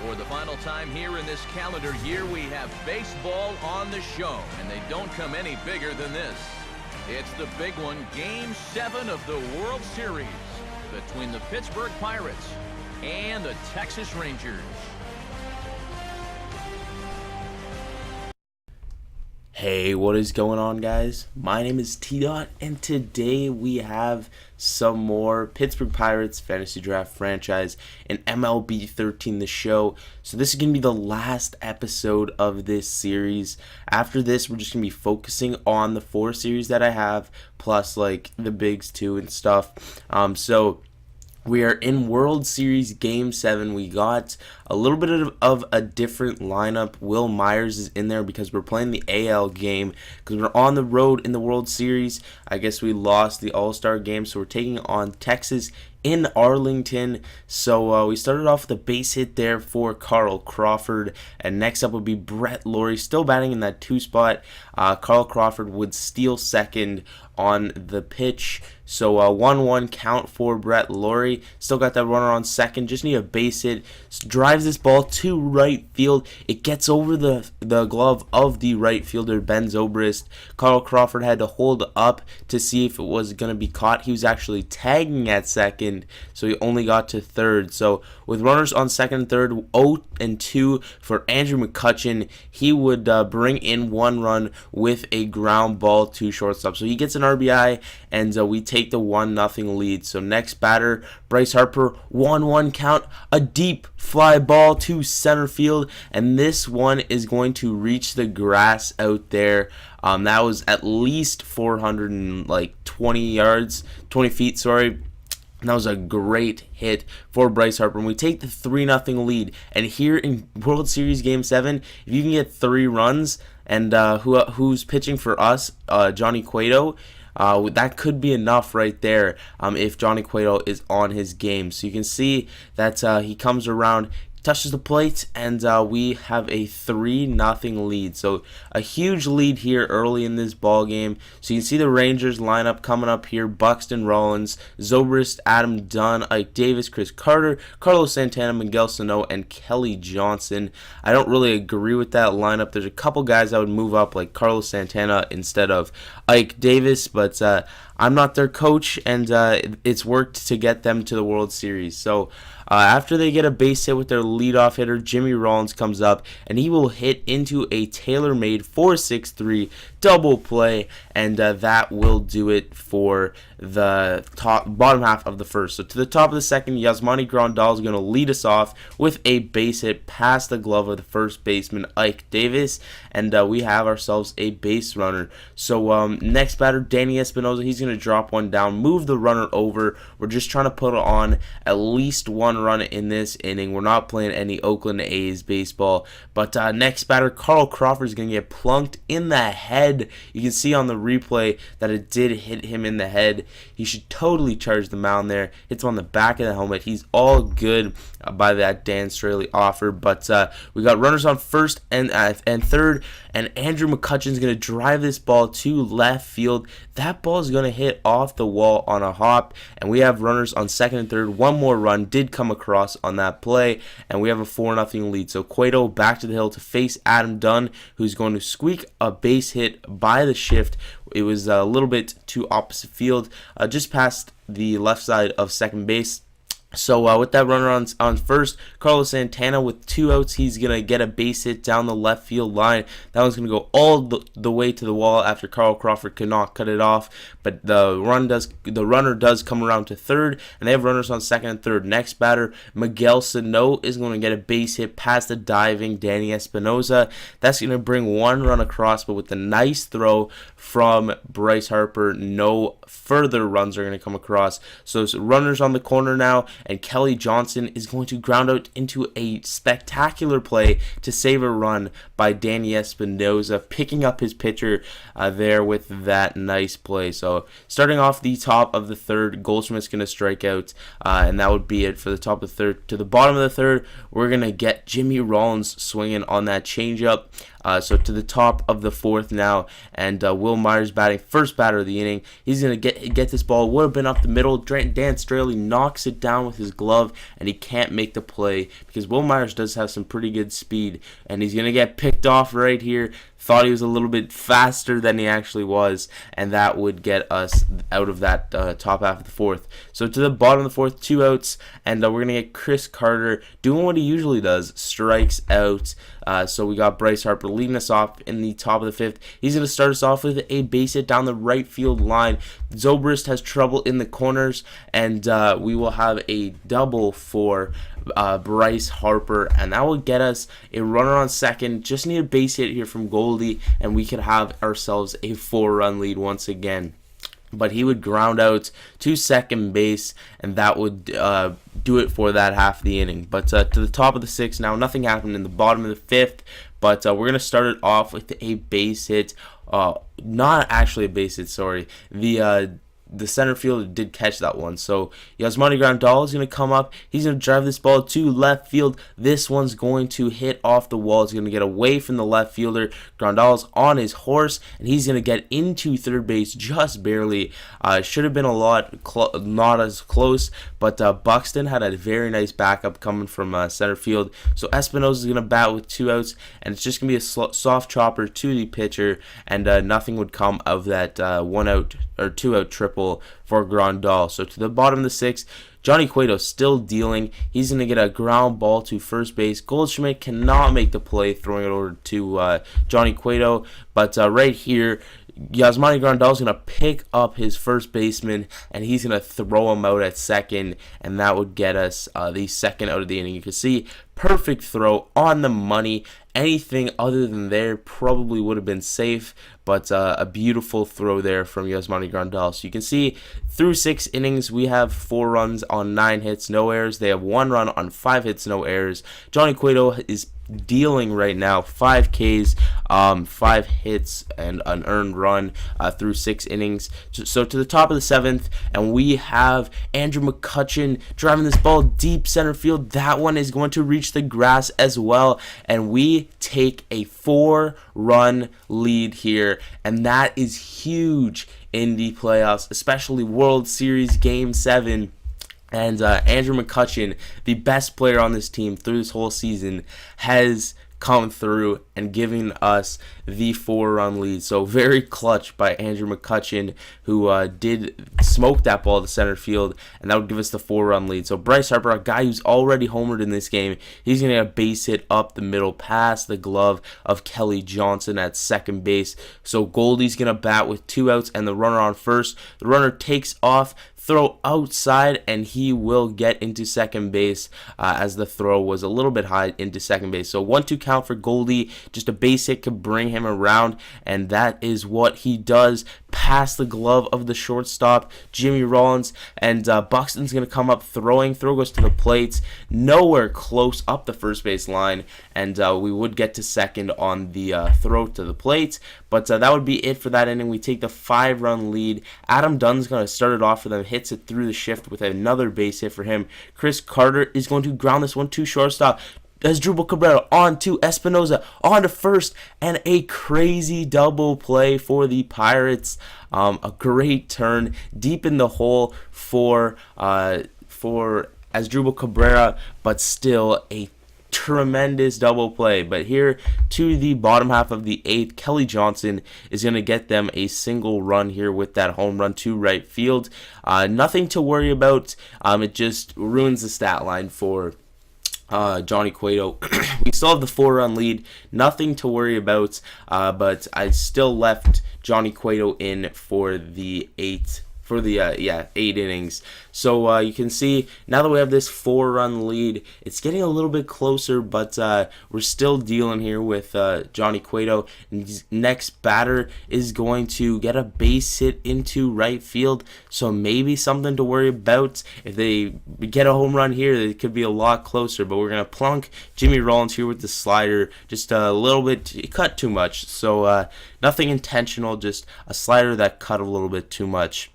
For the final time here in this calendar year, we have baseball on the show, and they don't come any bigger than this. It's the big one, Game 7 of the World Series between the Pittsburgh Pirates and the Texas Rangers. Hey, what is going on, guys? My name is T-Dot, and today we have some more Pittsburgh Pirates Fantasy Draft Franchise and MLB 13, the show. So this is going to be the last episode of this series. After this, we're just going to be focusing on the 4 series that I have, plus like the bigs too and stuff. So we are in World Series Game 7. We got a little bit of a different lineup. Will Myers is in there because we're playing the AL game because we're on the road in the World Series. I guess we lost the All-Star game, so we're taking on Texas in Arlington. So we started off with a base hit there for Carl Crawford, and next up would be Brett Lawrie, still batting in that 2 spot. Carl Crawford would steal second on the pitch. So 1-1 count for Brett Lawrie. Still got that runner on second. Just need a base hit. Drives this ball to right field. It gets over the glove of the right fielder, Ben Zobrist. Carl Crawford had to hold up to see if it was going to be caught. He was actually tagging at second, so he only got to third. So with runners on second and third, 0-2 for Andrew McCutchen. He would bring in 1 run with a ground ball to shortstop. So he gets an RBI, and we take the 1-0 lead. So next batter, Bryce Harper, 1-1 count, a deep fly ball to center field, and this one is going to reach the grass out there. That was at least 420 yards, 20 feet, sorry. And that was a great hit for Bryce Harper. And we take the 3-0 lead. And here in World Series Game 7, if you can get 3 runs, and who's pitching for us, Johnny Cueto, that could be enough right there if Johnny Cueto is on his game. So you can see that he comes around, touches the plate, and we have a 3-0 lead. So a huge lead here early in this ball game. So you can see the Rangers lineup coming up here: Buxton, Rollins, Zobrist, Adam Dunn, Ike Davis, Chris Carter, Carlos Santana, Miguel Sano, and Kelly Johnson. I don't really agree with that lineup. There's a couple guys I would move up, like Carlos Santana instead of Ike Davis, but I'm not their coach, and it's worked to get them to the World Series. So after they get a base hit with their leadoff hitter, Jimmy Rollins comes up, and he will hit into a tailor-made 4-6-3 double play, and that will do it for the bottom half of the first. So to the top of the second, Yasmani Grandal is going to lead us off with a base hit past the glove of the first baseman, Ike Davis, and we have ourselves a base runner. So next batter, Danny Espinosa, he's going to drop one down, move the runner over. We're just trying to put on at least 1 run in this inning. We're not playing any Oakland A's baseball. But next batter, Carl Crawford, is going to get plunked in the head. You can see on the replay that it did hit him in the head. He should totally charge the mound there. Hits him on the back of the helmet. He's all good by that Dan Straley offer. But we got runners on first and third, and Andrew McCutchen's going to drive this ball to left field. That ball is going to hit off the wall on a hop, and we have runners on second and third. 1 more run did come across on that play, and we have a 4-0 lead. So Cueto back to the hill to face Adam Dunn, who's going to squeak a base hit by the shift. It was a little bit to opposite field, just past the left side of second base. So with that runner on first, Carlos Santana with 2 outs, he's going to get a base hit down the left field line. That one's going to go all the way to the wall after Carl Crawford could not cut it off. But the runner does come around to third, and they have runners on second and third. Next batter, Miguel Sano, is going to get a base hit past the diving Danny Espinosa. That's going to bring 1 run across, but with the nice throw from Bryce Harper, no further runs are going to come across. So runners on the corner now, and Kelly Johnson is going to ground out into a spectacular play to save a run by Danny Espinosa, picking up his pitcher there with that nice play. So starting off the top of the third, Goldschmidt's going to strike out, and that would be it for the top of the third. To the bottom of the third, we're going to get Jimmy Rollins swinging on that changeup. So to the top of the fourth now, and Will Myers batting, first batter of the inning. He's going to get this ball. Would have been up the middle. Dan Straley knocks it down with his glove, and he can't make the play because Will Myers does have some pretty good speed, and he's going to get picked off right here. Thought he was a little bit faster than he actually was, and that would get us out of that top half of the fourth. So to the bottom of the fourth, 2 outs, and we're going to get Chris Carter doing what he usually does, strikes out. So we got Bryce Harper leading us off in the top of the fifth. He's going to start us off with a base hit down the right field line. Zobrist has trouble in the corners, and we will have a double for Bryce Harper, and that will get us a runner on second. Just need a base hit here from Goldie, and we could have ourselves a 4-run lead once again. But he would ground out to second base, and that would do it for that half of the inning. But to the top of the sixth now, nothing happened in the bottom of the fifth, but we're going to start it off with a base hit. Not actually a base hit, sorry. The center fielder did catch that one. So Yasmani Grandal is going to come up. He's going to drive this ball to left field. This one's going to hit off the wall. It's going to get away from the left fielder. Grandal's on his horse, and he's going to get into third base just barely. Should have been a lot not as close, but Buxton had a very nice backup coming from center field. So Espinosa is going to bat with 2 outs, and it's just going to be a soft chopper to the pitcher, and nothing would come of that 1 out or 2 out triple for Grandal. So to the bottom of the sixth, Johnny Cueto still dealing. He's going to get a ground ball to first base. Goldschmidt cannot make the play, throwing it over to Johnny Cueto. But right here, Yasmani Grandal is going to pick up his first baseman, and he's going to throw him out at second, and that would get us the second out of the inning. You can see, perfect throw on the money. Anything other than there probably would have been safe, but a beautiful throw there from Yasmani Grandal. So you can see through 6 innings, we have 4 runs on 9 hits, no errors. They have 1 run on 5 hits, no errors. Johnny Cueto is dealing right now 5 Ks, 5 hits, and an earned run through 6 innings. So to the top of the 7th, and we have Andrew McCutchen driving this ball deep center field. That one is going to reach the grass as well, and we take a 4-run lead here, and that is huge in the playoffs, especially World Series Game 7. And Andrew McCutchen, the best player on this team through this whole season, has come through and giving us the 4-run lead. So very clutch by Andrew McCutchen, who did smoke that ball to center field, and that would give us the 4-run lead. So Bryce Harper, a guy who's already homered in this game, he's going to get a base hit up the middle past the glove of Kelly Johnson at second base. So Goldie's going to bat with 2 outs and the runner on first. The runner takes off, throw outside, and he will get into second base as the throw was a little bit high into second base. So 1-2 count for Goldie. Just a base hit could bring him around, and that is what he does. Past the glove of the shortstop, Jimmy Rollins, and Buxton's going to come up throwing. Throw goes to the plates, nowhere close up the first base line, and we would get to second on the throw to the plate. But that would be it for that inning. We take the 5-run lead. Adam Dunn's going to start it off for them, hits it through the shift with another base hit for him. Chris Carter is going to ground this one to shortstop. Asdrubal Cabrera on to Espinosa, on to first, and a crazy double play for the Pirates. A great turn deep in the hole for Asdrubal Cabrera, but still a tremendous double play. But here to the bottom half of the 8th, Kelly Johnson is going to get them a single run here with that home run to right field. Nothing to worry about. It just ruins the stat line for Johnny Cueto. We still have the 4-run lead, nothing to worry about, but I still left Johnny Cueto in for the 8 innings. So you can see now that we have this 4-run lead, it's getting a little bit closer, but we're still dealing here with Johnny Cueto. And his next batter is going to get a base hit into right field, so maybe something to worry about. If they get a home run here, it could be a lot closer, but we're going to plunk Jimmy Rollins here with the slider, just a little bit, it cut too much, so nothing intentional, just a slider that cut a little bit too much.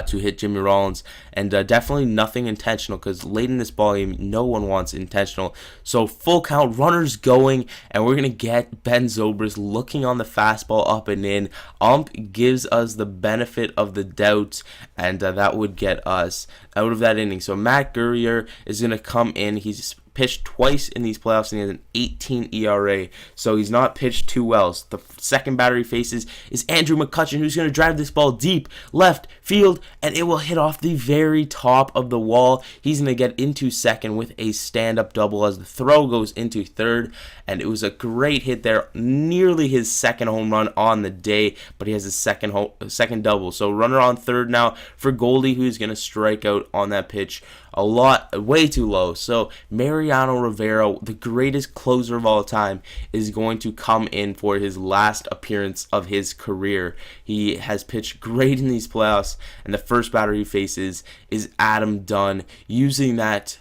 to hit Jimmy Rollins, and definitely nothing intentional, because late in this ball game no one wants intentional. So full count, runners going, and we're gonna get Ben Zobrist looking on the fastball up and in. Ump gives us the benefit of the doubt, and that would get us out of that inning. So Matt Gurrier is gonna come in. He's pitched twice in these playoffs and he has an 18 ERA, so he's not pitched too well. So the second batter he faces is Andrew McCutchen, who's going to drive this ball deep left field, and it will hit off the very top of the wall. He's going to get into second with a stand-up double as the throw goes into third, and it was a great hit there, nearly his second home run on the day, but he has his second double. So runner on third now for Goldie, who's going to strike out on that pitch way too low. So Mariano Rivera, the greatest closer of all time, is going to come in for his last appearance of his career. He has pitched great in these playoffs, and the first batter he faces is Adam Dunn, using that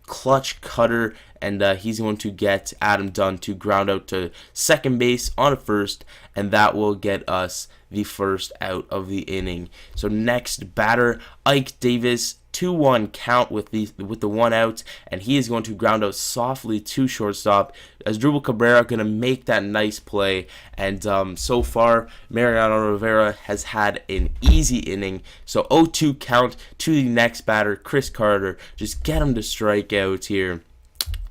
clutch cutter, and he's going to get Adam Dunn to ground out to second base on a first, and that will get us the first out of the inning. So next batter, Ike Davis, 2-1 count with the one out, and he is going to ground out softly to shortstop. Asdrubal Cabrera going to make that nice play, and so far Mariano Rivera has had an easy inning. So 0-2 count to the next batter, Chris Carter. Just get him to strike out here.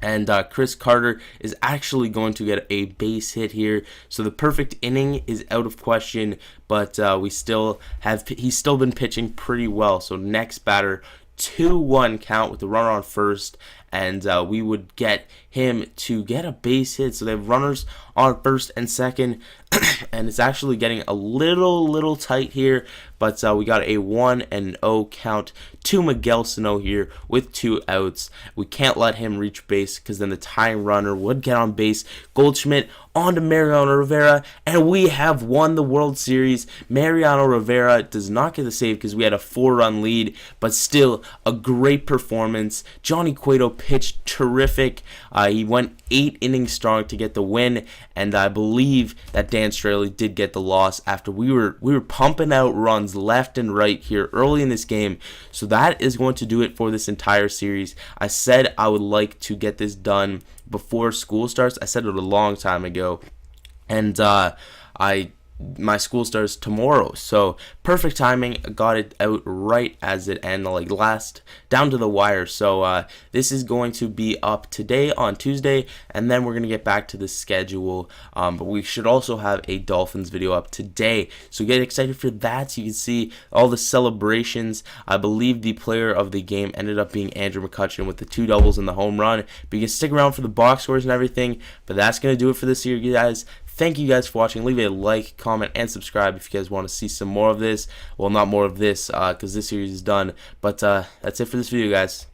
And Chris Carter is actually going to get a base hit here. So the perfect inning is out of question, but he's still been pitching pretty well. So next batter, 2-1 count with the runner on first, and we would get him to get a base hit. So they have runners on first and second, and it's actually getting a little tight here, but we got a 1-0 count to Miguel Sano here with 2 outs. We can't let him reach base, because then the tying runner would get on base. Goldschmidt on to Mariano Rivera, and we have won the World Series. Mariano Rivera does not get the save because we had a 4-run lead, but still a great performance. Johnny Cueto pitched terrific. He went 8 innings strong to get the win, and I believe that Dan Straley did get the loss after we were pumping out runs left and right here early in this game. So that is going to do it for this entire series. I said I would like to get this done before school starts. I said it a long time ago, and my school starts tomorrow, so perfect timing. Got it out right as it ended, like last down to the wire. So this is going to be up today on Tuesday, and then we're gonna get back to the schedule. But we should also have a Dolphins video up today, so get excited for that. So you can see all the celebrations. I believe the player of the game ended up being Andrew McCutchen with the 2 doubles and the home run. But you can stick around for the box scores and everything. But that's gonna do it for this year, guys. Thank you guys for watching. Leave a like, comment, and subscribe if you guys want to see some more of this. Well, not more of this, because this series is done. But that's it for this video, guys.